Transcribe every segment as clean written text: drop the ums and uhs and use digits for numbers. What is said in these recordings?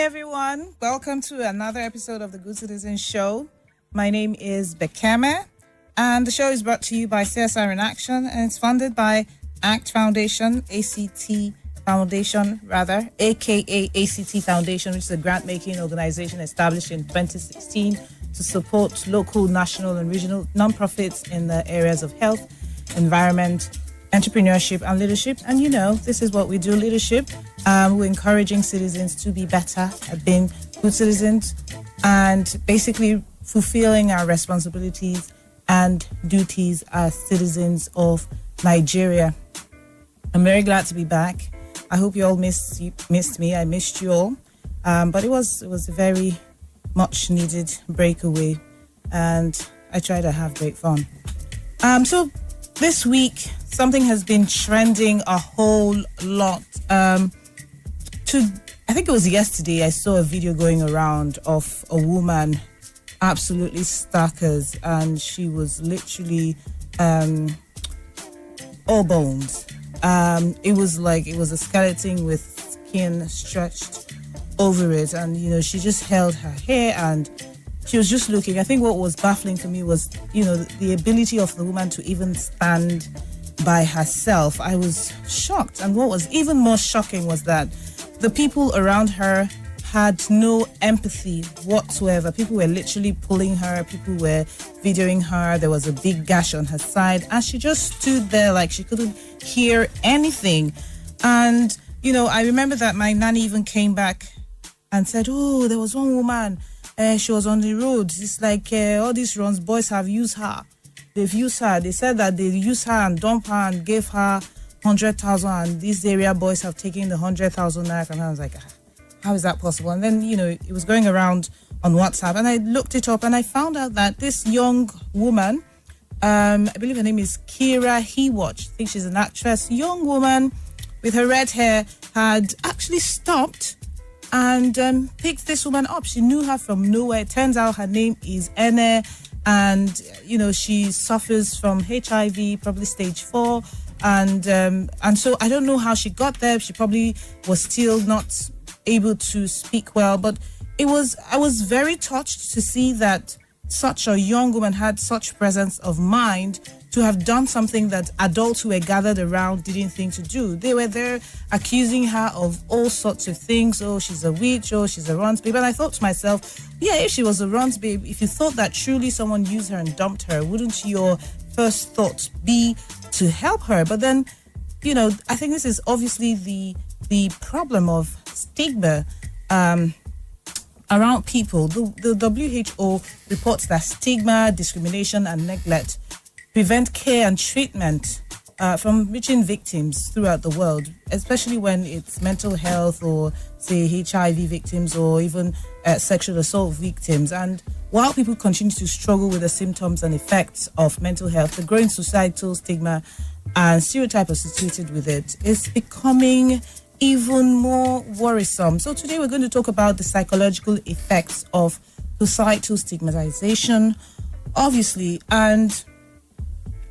everyone. Welcome to another episode of the Good Citizen Show. My name is Bekeme, and the show is brought to you by CSR in Action, and it's funded by ACT Foundation, aka ACT Foundation, which is a grant-making organization established in 2016 to support local, national, and regional nonprofits in the areas of health, environment, entrepreneurship, and leadership. And you know, this is what we do, leadership. We're encouraging citizens to be better at being good citizens and basically fulfilling our responsibilities and duties as citizens of Nigeria. I'm very glad to be back. I hope you all missed me. I missed you all. But it was a very much needed breakaway, and I try to have great fun. So this week, something has been trending a whole lot. I think it was yesterday, I saw a video going around of a woman absolutely stackers, and she was literally all bones. It was a skeleton with skin stretched over it, and you know, she just held her hair and she was just looking. I think what was baffling to me was, you know, the ability of the woman to even stand by herself. I was shocked, and what was even more shocking was that the people around her had no empathy whatsoever. People were literally pulling her, people were videoing her. There was a big gash on her side, and she just stood there like she couldn't hear anything. And you know, I remember that my nanny even came back and said, oh, there was one woman, she was on the road. It's like all these runs, boys have used her. They've used her. They said that they used her and dumped her and gave her 100,000, and these area boys have taken the 100,000 naira. And I was like, how is that possible? And then, you know, it was going around on WhatsApp, and I looked it up and I found out that this young woman, I believe her name is Kira Hewatch, I think she's an actress, young woman with her red hair, had actually stopped and picked this woman up. She knew her from nowhere. It turns out her name is Ene, and you know, she suffers from HIV, probably stage 4, and so I don't know how she got there. She probably was still not able to speak well, but I was very touched to see that such a young woman had such presence of mind to have done something that adults who were gathered around didn't think to do. They were there accusing her of all sorts of things. Oh, she's a witch. Oh, she's a runs babe. And I thought to myself, yeah, if she was a runs babe, if you thought that truly someone used her and dumped her, wouldn't your first thought be to help her? But then, you know, I think this is obviously the problem of stigma around people. The WHO reports that stigma, discrimination, and neglect prevent care and treatment from reaching victims throughout the world, especially when it's mental health or, say, HIV victims or even sexual assault victims. And while people continue to struggle with the symptoms and effects of mental health, the growing societal stigma and stereotype associated with it is becoming even more worrisome. So today we're going to talk about the psychological effects of societal stigmatization, obviously. And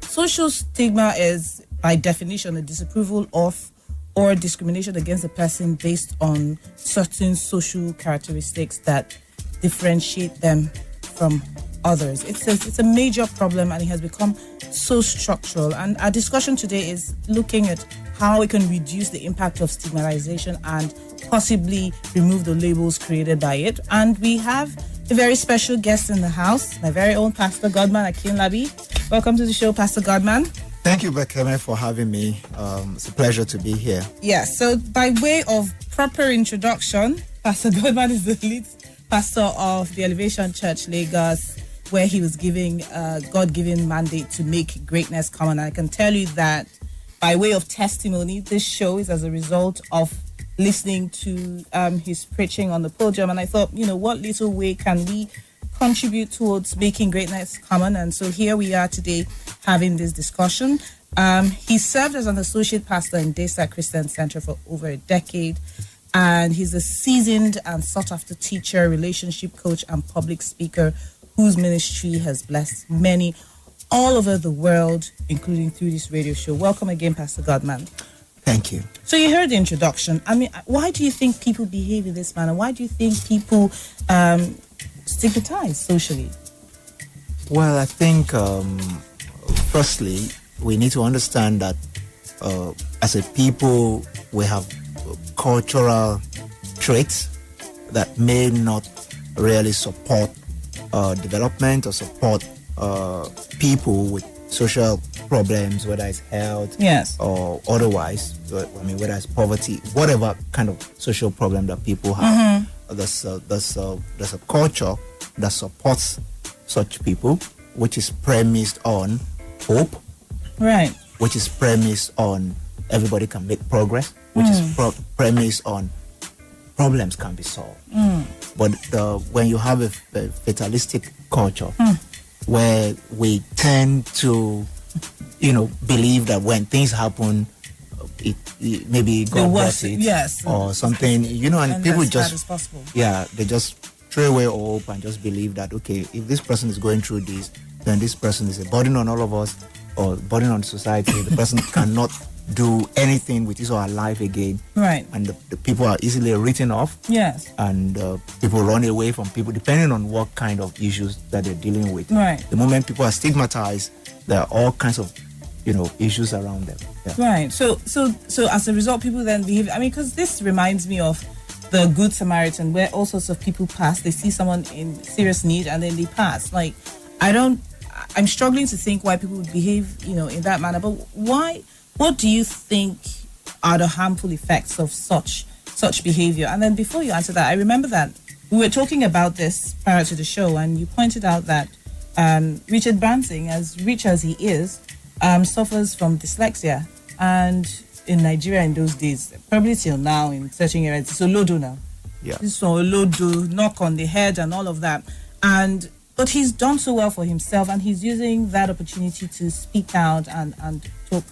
social stigma is, by definition, a disapproval of or discrimination against a person based on certain social characteristics that differentiate them from others. It's a major problem, and it has become so structural. And our discussion today is looking at how we can reduce the impact of stigmatization and possibly remove the labels created by it. And we have a very special guest in the house, my very own Pastor Godman Akinlabi. Welcome to the show, Pastor Godman. Thank you, Bekeme, for having me. It's a pleasure to be here. Yeah, so by way of proper introduction, Pastor Godman is the lead pastor of the Elevation Church, Lagos, where he was giving a God-given mandate to make greatness common. And I can tell you that by way of testimony, this show is as a result of listening to his preaching on the podium. And I thought, you know, what little way can we contribute towards making greatness common? And so here we are today having this discussion. He served as an associate pastor in Daystar Christian Center for over a decade. And he's a seasoned and sought-after teacher, relationship coach, and public speaker whose ministry has blessed many all over the world, including through this radio show. Welcome again, Pastor Godman. Thank you. So you heard the introduction. I mean, why do you think people behave in this manner? Why do you think people stigmatize socially? Well, I think, firstly, we need to understand that as a people, we have cultural traits that may not really support development or support people with social problems, whether it's health or otherwise. I mean, whether it's poverty, whatever kind of social problem that people have. There's a culture that supports such people, which is premised on hope, right? Which is premised on everybody can make progress, which is premised on problems can be solved. But when you have a fatalistic culture, where we tend to, believe that when things happen, it maybe God brought it, or something, and people just, they just throw away hope and just believe that, okay, if this person is going through this, then this person is a burden on all of us, or burden on society. The person cannot do anything with his or her life again. Right. And the people are easily written off. Yes. And people run away from people depending on what kind of issues that they're dealing with. Right. The moment people are stigmatized, there are all kinds of, issues around them. Yeah. Right. So as a result, people then behave. I mean, because this reminds me of the Good Samaritan, where all sorts of people pass. They see someone in serious need and then they pass. Like, I'm struggling to think why people would behave, in that manner. But why? What do you think are the harmful effects of such behavior? And then before you answer that, I remember that we were talking about this prior to the show, and you pointed out that Richard Branson, as rich as he is, suffers from dyslexia. And in Nigeria in those days, probably till now in certain areas, it's Olodo now. Yeah. So Olodo, knock on the head and all of that. But he's done so well for himself, and he's using that opportunity to speak out and talk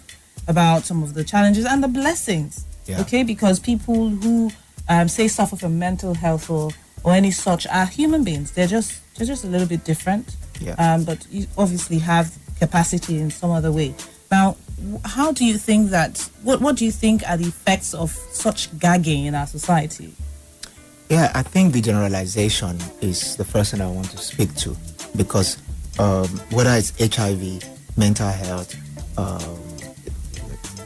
about some of the challenges and the blessings. Yeah. Okay, because people who say suffer from mental health or any such are human beings. They're just a little bit different. Yeah. But you obviously have capacity in some other way. Now, how do you think that? What do you think are the effects of such gagging in our society? Yeah, I think the generalization is the first thing I want to speak to, because whether it's HIV, mental health,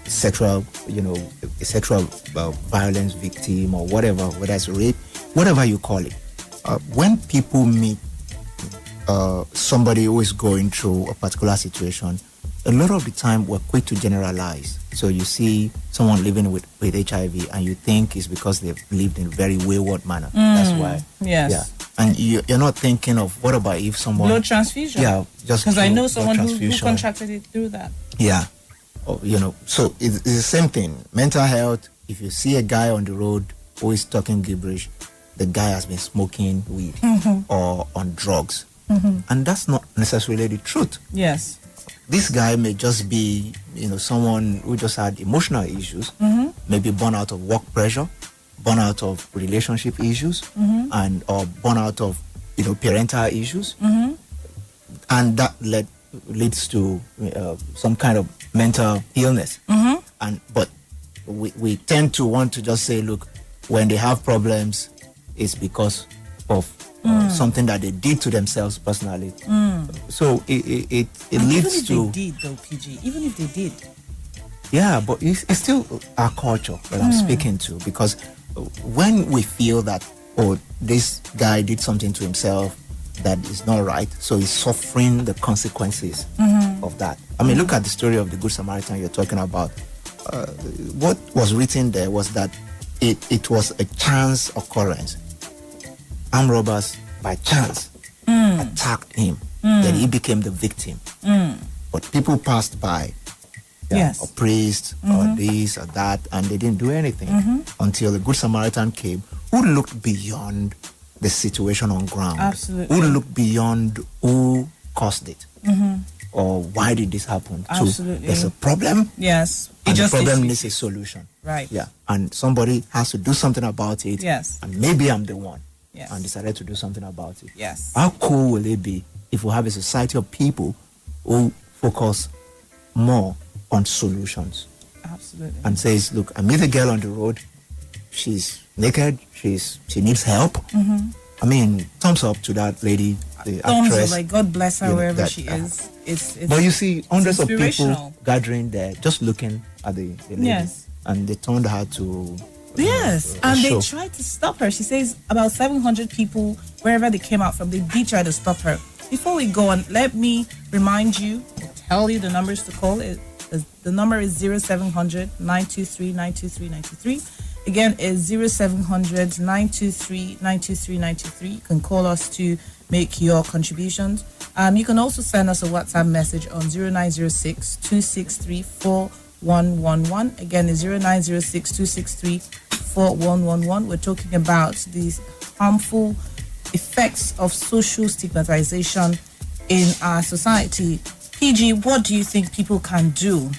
sexual violence victim, or whatever, whether it's rape, whatever you call it, when people meet somebody who is going through a particular situation, a lot of the time we're quick to generalize. So you see someone living with HIV and you think it's because they've lived in a very wayward manner. That's why. Yes. Yeah. And you're not thinking of what about if someone... Blood transfusion. Yeah. Just because I know someone who contracted it through that. Yeah. Or, so it's the same thing. Mental health, if you see a guy on the road who is talking gibberish, the guy has been smoking weed or on drugs. And that's not necessarily the truth. Yes. This guy may just be, someone who just had emotional issues, maybe born out of work pressure, born out of relationship issues, or born out of, parental issues. And that leads to some kind of mental illness. But we tend to want to just say, look, when they have problems, it's because of something that they did to themselves personally. So it leads to... Even if they did, though, PG, even if they did. Yeah, but it's still our culture that I'm speaking to, because when we feel that, this guy did something to himself that is not right, so he's suffering the consequences of that. I mean, look at the story of the Good Samaritan you're talking about. What was written there was that it was a chance occurrence. Armed robbers, by chance, attacked him. Then he became the victim. But people passed by, or praised, or this or that, and they didn't do anything until the Good Samaritan came, who looked beyond the situation on ground. Absolutely. Who looked beyond who caused it, or why did this happen. Absolutely. So there's a problem. Yes. And the problem needs a solution. Right. Yeah. And somebody has to do something about it. Yes. And maybe I'm the one. Yes. And decided to do something about it. Yes. How cool will it be if we have a society of people who focus more on solutions Absolutely. and says, look, I met a girl on the road. She's naked. She needs help. Mm-hmm. I mean, thumbs up to that lady, the Thumbs actress. up, like God bless her wherever that, she is. It's but you see hundreds of people inspirational. gathering there, just looking at the lady. Yes. And they turned her to Yes, and show. they tried to stop her. She says about 700 people, wherever they came out from, they did try to stop her. Before we go on, let me remind you, tell you the numbers to call. The number is 0700 923 923 93. Again, is 0700 923 923 93. You can call us to make your contributions. You can also send us a WhatsApp message on 0906 263 4111. Again, it's 0906 263 4111. We're talking about these harmful effects of social stigmatization in our society. PG, what do you think people can do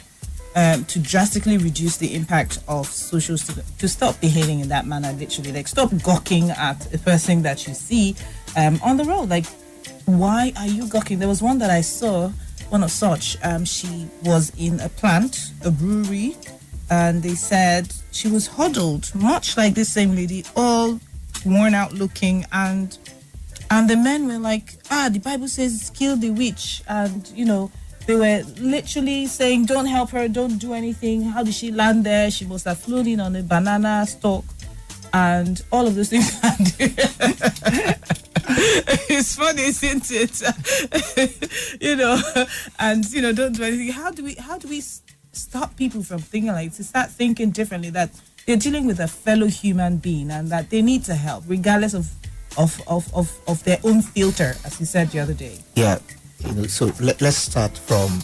to drastically reduce the impact of social stigma, to stop behaving in that manner, literally, like stop gawking at a person that you see on the road? Like, why are you gawking? There was one that I saw, one of such, she was in a plant, a brewery, and they said she was huddled, much like this same lady, all worn out looking, and the men were like, the Bible says kill the witch, and they were literally saying, don't help her, don't do anything. How did she land there? She must have flown in on a banana stalk, and all of those things. It's funny, isn't it? And don't do anything. How do we stop people from thinking like, to start thinking differently, that they're dealing with a fellow human being and that they need to help regardless of their own filter, as you said the other day? Yeah, so let's start from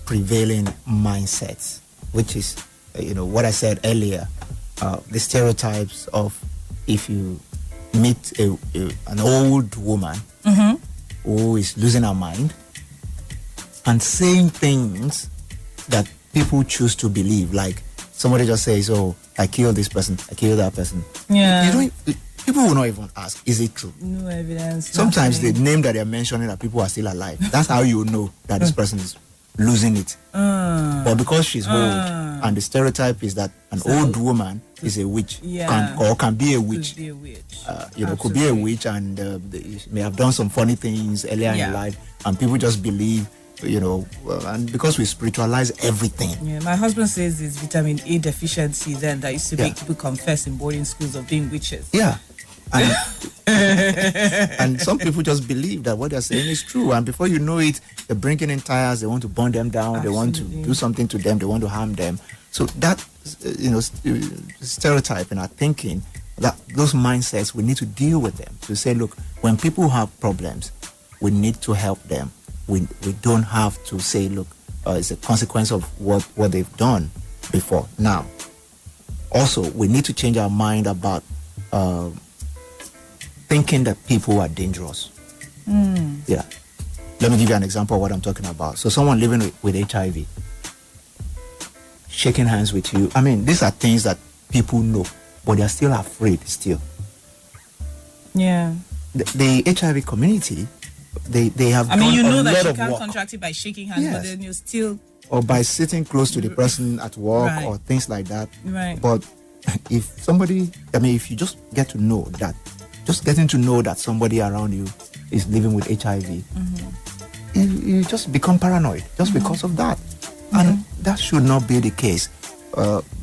prevailing mindsets, which is what I said earlier, the stereotypes of, if you meet an old woman who is losing her mind and saying things that people choose to believe, like somebody just says, oh, I killed this person, I killed that person. Yeah. People will not even ask, is it true? No evidence. Sometimes nothing. the name that they're mentioning that people are still alive. That's how you know that this person is losing it. But because she's old, and the stereotype is that an old woman is a witch, can be a witch. Could be a witch. Could be a witch, and they may have done some funny things earlier in life, and people just believe, and because we spiritualize everything. Yeah, my husband says it's vitamin A deficiency then that used to make people confess in boarding schools of being witches. Yeah. And, and some people just believe that what they're saying is true, and before you know it, they're bringing in tires, they want to burn them down. Absolutely. They want to do something to them, they want to harm them. So that stereotype in our thinking, that those mindsets, we need to deal with them, to say, look, when people have problems, we need to help them. We don't have to say, look, it's a consequence of what they've done before. Now, also, we need to change our mind about thinking that people are dangerous. Yeah. Let me give you an example of what I'm talking about. So someone living with HIV, shaking hands with you. I mean, these are things that people know, but they're still afraid still. Yeah. The HIV community, they have done a lot of work. you know that you can't contract it by shaking hands, but then you're still... Or by sitting close to the person at work, or things like that. Right. But if you just get to know that, just getting to know that somebody around you is living with HIV, you just become paranoid just because of that. And that should not be the case.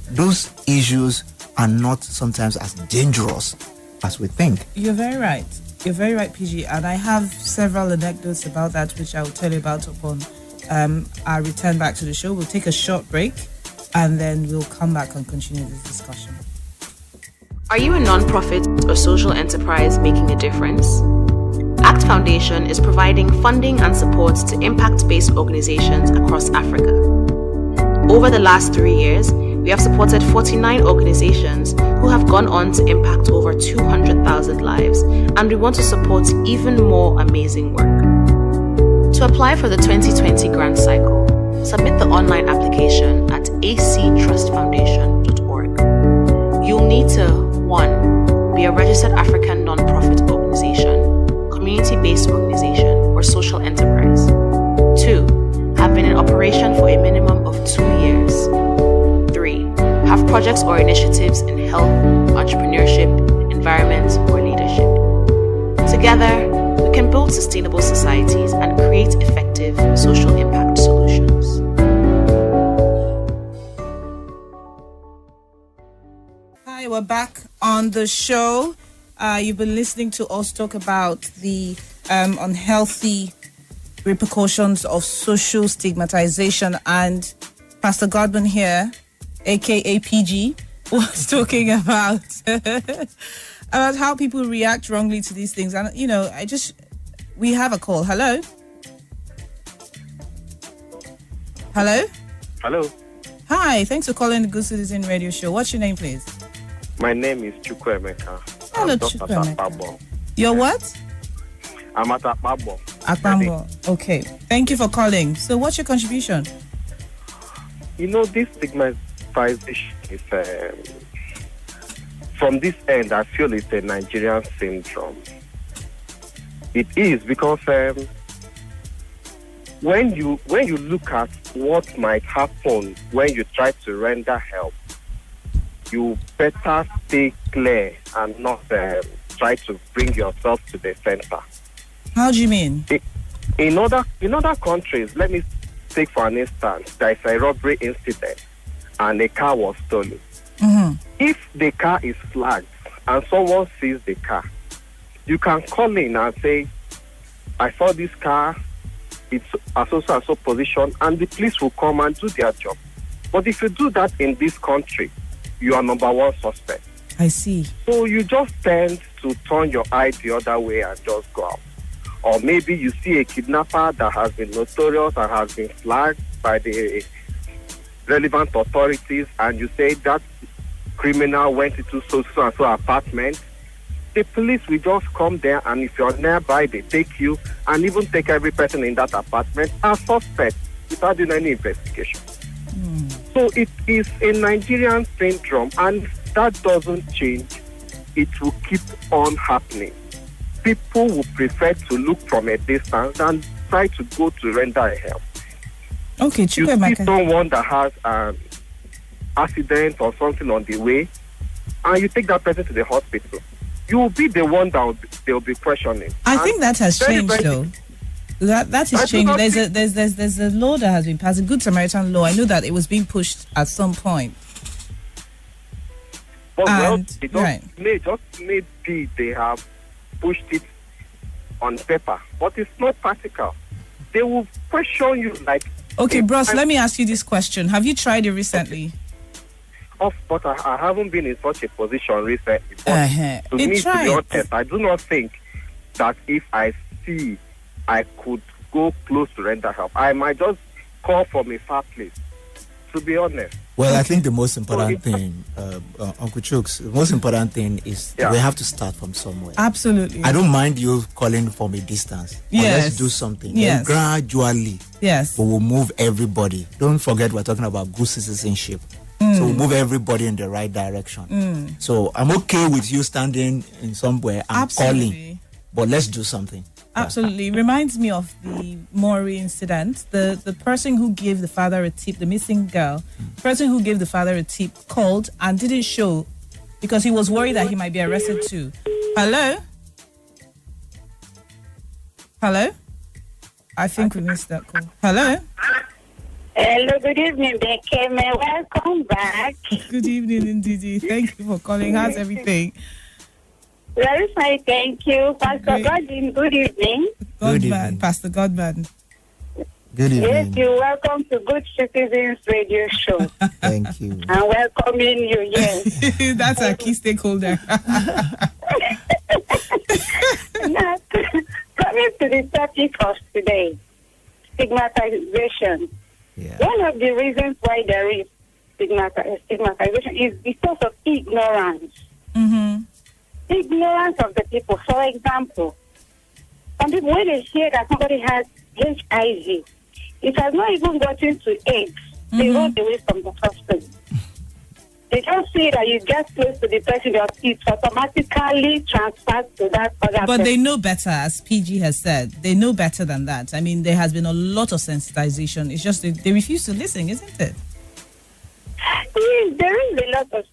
Those issues are not sometimes as dangerous as we think. You're very right. You're very right, PG. And I have several anecdotes about that, which I will tell you about upon our return back to the show. We'll take a short break, and then we'll come back and continue this discussion. Are you a non-profit or social enterprise making a difference? ACT Foundation is providing funding and support to impact-based organizations across Africa. Over the last 3 years, we have supported 49 organizations who have gone on to impact over 200,000 lives, and we want to support even more amazing work. To apply for the 2020 grant cycle, submit the online application at actrustfoundation.org. You'll need to 1. Be a registered African non-profit organization, community-based organization, or social enterprise. 2. Have been in operation for a minimum of 2 years. 3. projects or initiatives in health, entrepreneurship, environment, or leadership. Together, we can build sustainable societies and create effective social impact solutions. Hi, we're back on the show. You've been listening to us talk about the unhealthy repercussions of social stigmatization, and Pastor Godman here, aka PG, was talking about about how people react wrongly to these things. And we have a call. Hello. Hi, thanks for calling the Good Citizen Radio Show. What's your name, please? My name is Chukwemeka. Hello, Chukwemeka. You're what? I'm at Akpabo. Akpabo. Okay. Thank you for calling. So what's your contribution? This stigmatization is, from this end, I feel it's a Nigerian syndrome. It is because when you look at what might happen when you try to render help, you better stay clear and not try to bring yourself to the center. How do you mean? In other countries, let me take for an instance, there is a robbery incident and a car was stolen. Mm-hmm. If the car is flagged and someone sees the car, you can call in and say, I saw this car, it's a so position, and the police will come and do their job. But if you do that in this country, you are number one suspect. I see. So you just tend to turn your eye the other way and just go out. Or maybe you see a kidnapper that has been notorious and has been flagged by the relevant authorities, and you say that criminal went into so apartment. The police will just come there, and if you're nearby, they take you and even take every person in that apartment as suspect without doing any investigation. So it is a Nigerian syndrome, and that doesn't change. It will keep on happening. People will prefer to look from a distance and try to go to render help. Okay, you see someone that has an accident or something on the way, and you take that person to the hospital. You will be the one that they'll be questioning. I think that has changed, though. That is changing. There's a law that has been passed, a Good Samaritan law. I know that it was being pushed at some point. Maybe they have pushed it on paper, but it's not practical. They will question you like. Okay, bros, let me ask you this question: have you tried it recently? But I haven't been in such a position recently. But to be honest, I do not think that if I see I could go close to render help, I might just call from a far place, to be honest. Well, I think the most important thing, Uncle Chooks, the most important thing is we have to start from somewhere. Absolutely. I don't mind you calling from a distance. Yes. Let's do something. Yes. Then gradually, yes, we will move everybody. Don't forget we're talking about good citizenship. So we'll move everybody in the right direction. So I'm okay with you standing in somewhere and calling, but let's do something. Absolutely. Reminds me of the Maury incident. The person who gave the father a tip, the missing girl, the person who gave the father a tip called and didn't show because he was worried that he might be arrested too. Hello? Hello? I think we missed that call. Hello? Hello, good evening, Becky. Welcome back. Good evening, indeed. Thank you for calling. How's everything? Very fine, thank you. Pastor Godman, good evening. Godman, Pastor Godman. Good evening. Yes, you're welcome to Good Citizens Radio Show. Thank you. I'm welcoming you, yes. That's our key stakeholder. Now, coming to the topic of today, stigmatization. Yeah. One of the reasons why there is stigmatization is because of ignorance. Mm-hmm. Ignorance of the people. For example, some people, when they hear that somebody has HIV, it has not even gotten to AIDS. They run away from the hospital. They just see that you get close to the person, it automatically transfers to that other person. But they know better, as PG has said. They know better than that. I mean, there has been a lot of sensitization. It's just they refuse to listen, isn't it? Yes, there is a lot of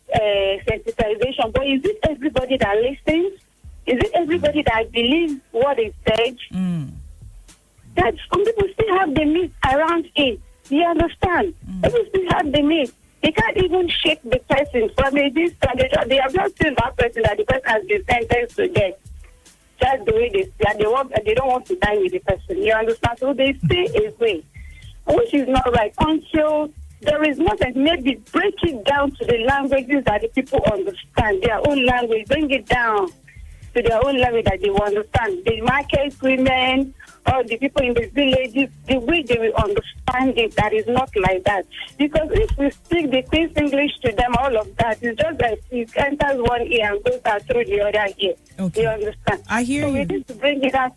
sensitization, but is it everybody that listens? Is it everybody that believes what is said? That some people still have the myth around it. You understand? People still have the myth. They can't even shake the person from a distance. They have not seen that person that the person has been sentenced to death. Just the way they don't want to die with the person. You understand? So they stay away, which is not right until there is nothing. Maybe break it down to the languages that the people understand, their own language. Bring it down to their own language that they will understand. The market women or the people in the villages, the way they will understand it, that is not like that. Because if we speak the Queen's English to them, all of that, it's just that it enters one ear and goes out through the other ear. Okay. You understand? I hear you. We need to bring it out.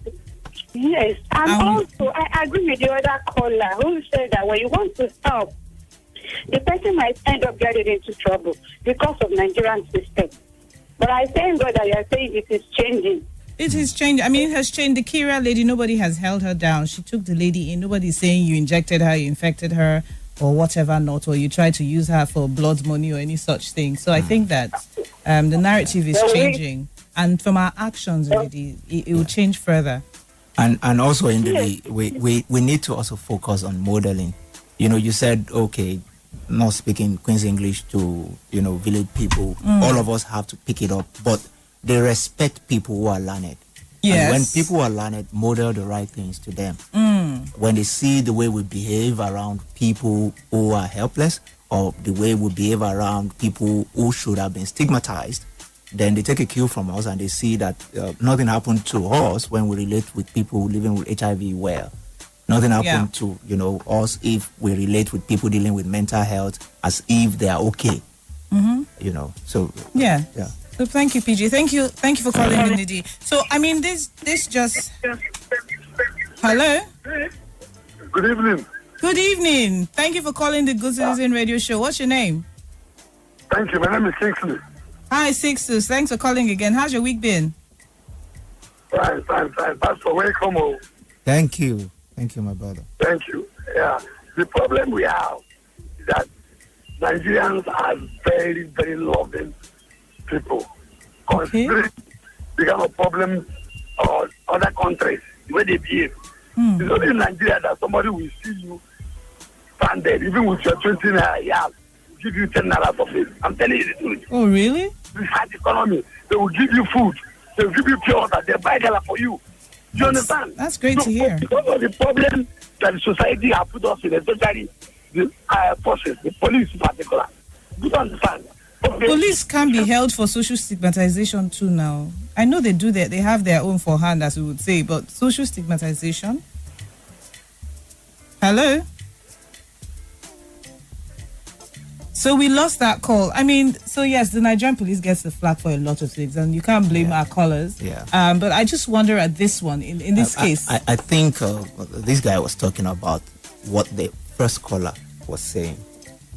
Yes. And also, I agree with the other caller who said that when you want to help, the person might end up getting into trouble because of Nigerian system. But I thank God that you are saying it is changing. It is changed. I mean, it has changed. The Kira lady, nobody has held her down. She took the lady in. Nobody's saying you injected her, you infected her, or whatever not, or you tried to use her for blood money or any such thing. So I think that the narrative is changing. And from our actions, already, it will change further. And also, we need to also focus on modeling. You know, you said, okay, not speaking Queen's English to, village people. All of us have to pick it up. But they respect people who are learned. Yes. And when people are learned, model the right things to them. When they see the way we behave around people who are helpless, or the way we behave around people who should have been stigmatized, then they take a cue from us and they see that nothing happened to us when we relate with people living with HIV well. Nothing happened to, us if we relate with people dealing with mental health as if they are okay. So... Yeah. So thank you, PG. Thank you for calling in, Didi. So, I mean, this just... Hello? Good evening. Good evening. Thank you for calling the Good Citizen Radio Show. What's your name? Thank you. My name is Kingsley. Hi, Sixtus. Thanks for calling again. How's your week been? Fine. Pastor, welcome home. Thank you. Thank you, my brother. Thank you. Yeah. The problem we have is that Nigerians are very, very loving people. Okay. The kind of problem or other countries, the way they behave. It's only in Nigeria that somebody will see you stranded, even with your 20 naira, will give you 10 naira for it. I'm telling you the truth. Oh, really? This hard economy, they will give you food, they will give you pure water, they buy gala for you. Do you understand? That's great to hear. Because of the problem that the society has put us in, especially the forces, the police in particular. You don't understand? Okay. Police can be held for social stigmatization too now. I know they do that. They have their own for hand, as we would say, but social stigmatization. Hello? So we lost that call. I mean, so yes, the Nigerian police gets the flag for a lot of things, and you can't blame our callers. Yeah. But I just wonder at this one, in this case. I think this guy was talking about what the first caller was saying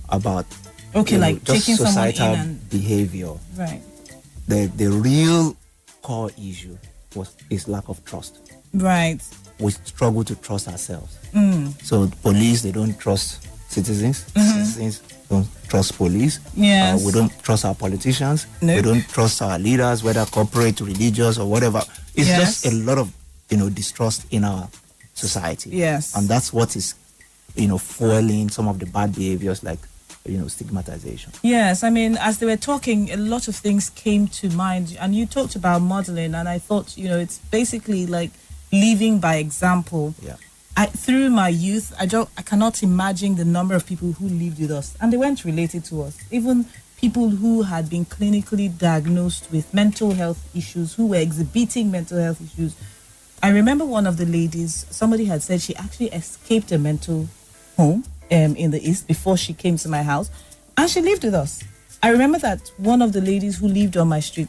about like just taking societal someone in and behavior. Right. The real core issue is lack of trust. Right. We struggle to trust ourselves. So the police, they don't trust citizens. Citizens don't trust police. Yes. We don't trust our politicians. Nope. We don't trust our leaders, whether corporate, religious, or whatever. It's just a lot of distrust in our society. Yes. And that's what is fueling some of the bad behaviors like stigmatization. Yes, I mean, as they were talking, a lot of things came to mind, and you talked about modeling, and I thought, it's basically like living by example. Yeah. Through my youth, I cannot imagine the number of people who lived with us, and they weren't related to us. Even people who had been clinically diagnosed with mental health issues, who were exhibiting mental health issues. I remember one of the ladies, somebody had said she actually escaped a mental home in the East before she came to my house, and she lived with us. I remember that one of the ladies who lived on my street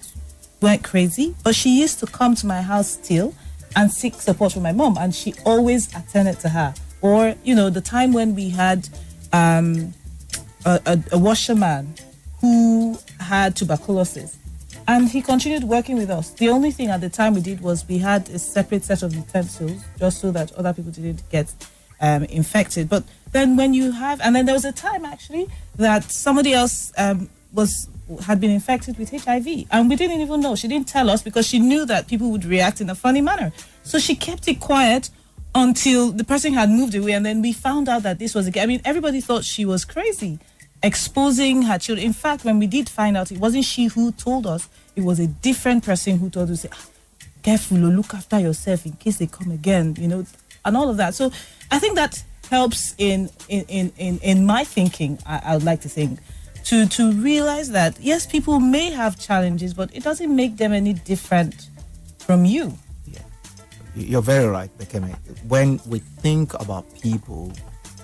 went crazy, but she used to come to my house still and seek support from my mom, and she always attended to her. Or, the time when we had a washerman who had tuberculosis, and he continued working with us. The only thing at the time we did was we had a separate set of utensils just so that other people didn't get infected. But then when you have, and then there was a time actually that somebody else had been infected with HIV, and we didn't even know. She didn't tell us because she knew that people would react in a funny manner. So she kept it quiet until the person had moved away, and then we found out that this was I mean, everybody thought she was crazy, exposing her children. In fact, when we did find out, it wasn't she who told us, it was a different person who told us, careful, look after yourself in case they come again, and all of that. So I think that helps in my thinking, I would like to think, to realize that, yes, people may have challenges, but it doesn't make them any different from you. Yeah, you're very right, Bekeme. When we think about people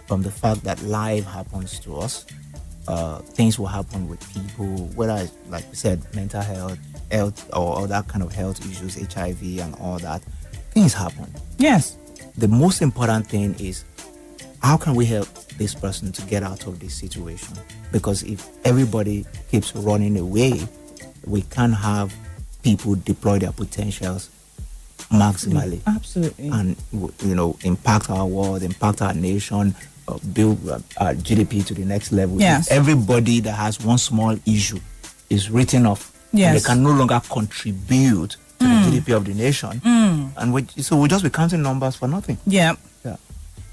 from the fact that life happens to us, things will happen with people, whether, like we said, mental health, or that kind of health issues, HIV and all that, things happen. Yes. The most important thing is, how can we help this person to get out of this situation? Because if everybody keeps running away, we can't have people deploy their potentials maximally. Absolutely. And, impact our world, impact our nation, build our GDP to the next level. Yes. If everybody that has one small issue is written off, yes, and they can no longer contribute to the GDP of the nation. And so we'll just be counting numbers for nothing. Yeah. Yeah.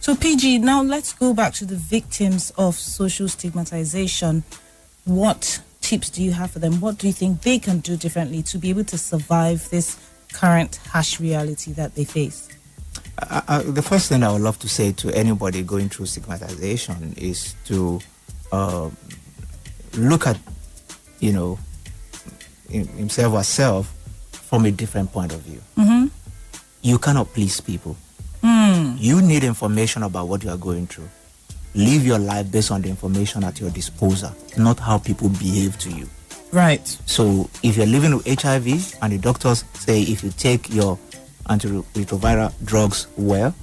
So PG, now let's go back to the victims of social stigmatization. What tips do you have for them? What do you think they can do differently to be able to survive this current harsh reality that they face? The first thing I would love to say to anybody going through stigmatization is to look at, himself or herself from a different point of view. Mm-hmm. You cannot please people. You need information about what you are going through. Live your life based on the information at your disposal, not how people behave to you. Right. So if you're living with HIV and the doctors say if you take your antiretroviral drugs well,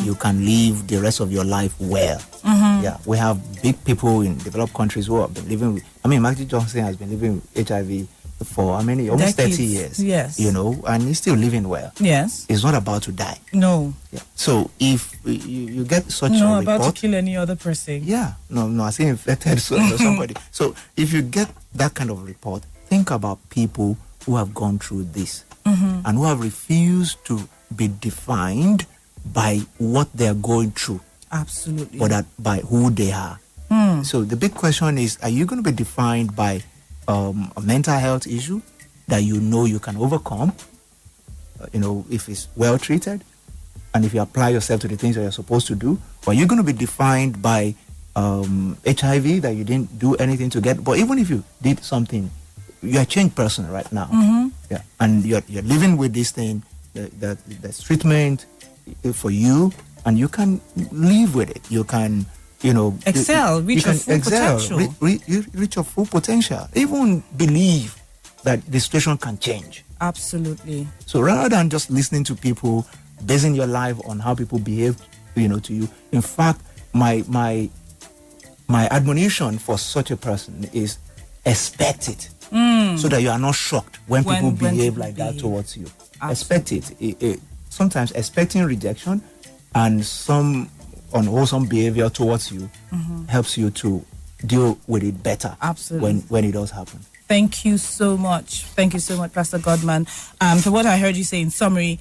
you can live the rest of your life well. Yeah, we have big people in developed countries who have been living with, Magic Johnson has been living with HIV for almost decades. 30 years. Yes. And he's still living well. Yes. He's not about to die. No. Yeah. So if you get such a report, about to kill any other person. Yeah. No, I say infected somebody. So if you get that kind of report, think about people who have gone through this and who have refused to be defined by what they're going through. Absolutely. But by who they are. So the big question is, are you going to be defined by a mental health issue that you can overcome, if it's well treated, and if you apply yourself to the things that you're supposed to do? Or are you going to be defined by HIV that you didn't do anything to get? But even if you did something, you're a changed person right now. Yeah, and you're living with this thing, that's treatment for you, and you can live with it. You can, excel, reach your full potential. Reach your full potential. Even believe that the situation can change. Absolutely. So rather than just listening to people, basing your life on how people behave, to you. In fact, my admonition for such a person is expect it, so that you are not shocked when people behave like that towards you. Absolutely. Expect it. Sometimes expecting rejection and some unwholesome behavior towards you helps you to deal with it better. Absolutely. When it does happen. Thank you so much. Thank you so much, Pastor Godman. For what I heard you say in summary,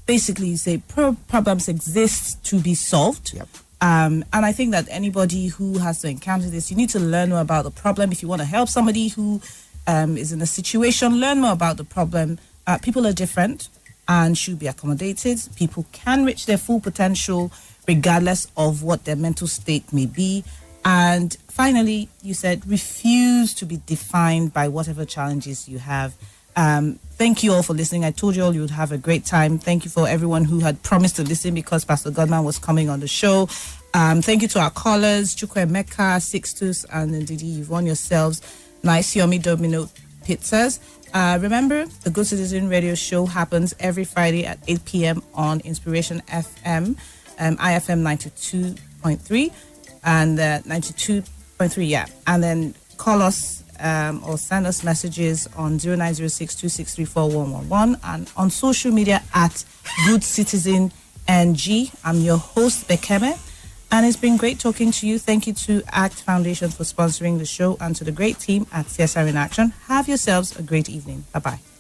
basically you say problems exist to be solved. Yep. And I think that anybody who has to encounter this, you need to learn more about the problem. If you want to help somebody who is in a situation, learn more about the problem. People are different and should be accommodated. People can reach their full potential regardless of what their mental state may be. And finally, you said refuse to be defined by whatever challenges you have. Thank you all for listening. I told you all you would have a great time. Thank you for everyone who had promised to listen because Pastor Godman was coming on the show. Thank you to our callers, Chukwemeka, Sixtus, and indeed you've won yourselves nice Yomi Domino pizzas. Remember, the Good Citizen Radio Show happens every Friday at 8 p.m. on Inspiration FM, IFM 92.3 and 92.3, yeah. And then call us or send us messages on 0906-263-4111 and on social media at Good Citizen NG. I'm your host, Bekeme. And it's been great talking to you. Thank you to ACT Foundation for sponsoring the show and to the great team at CSR in Action. Have yourselves a great evening. Bye-bye.